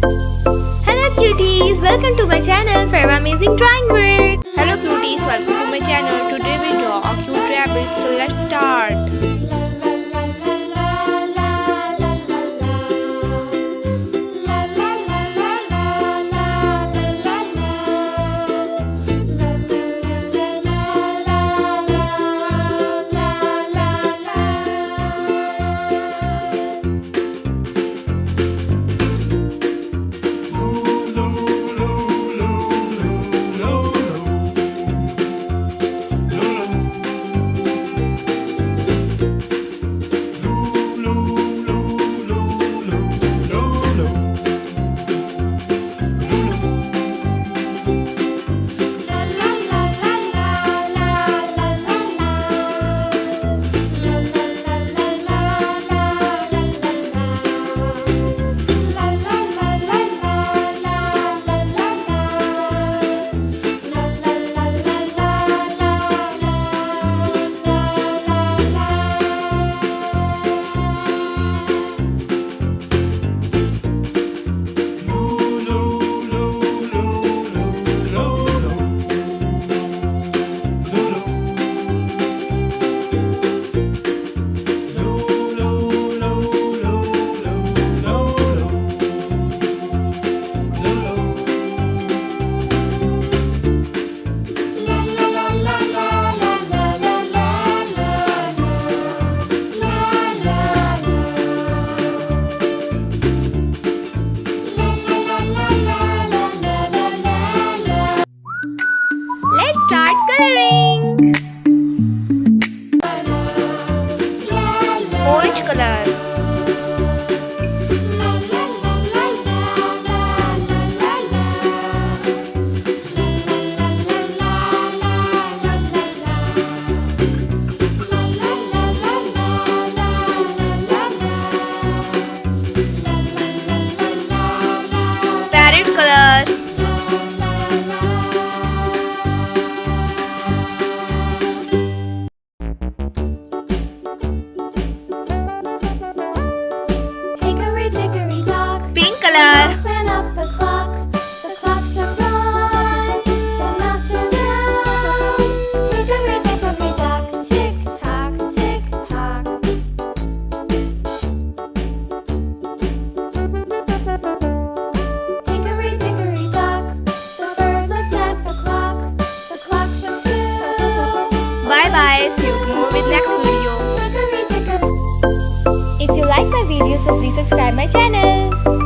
Hello cuties, welcome to my channel Farwa Amazing Drawing World. Hello cuties, welcome to my channel. Today we draw a cute rabbit, so let's start. Let's start coloring. Orange color, parrot color, Hickory dickory dock, pink the color, mouse ran up the clock. The clock struck one, the mouse ran down. Hickory dickory dock, tick tock, tick tock. Hickory dickory dock, the bird looked at the clock. The clock struck two. bye bye, see you tomorrow with next video. Hickory dickory. If you like my video, so please subscribe my channel.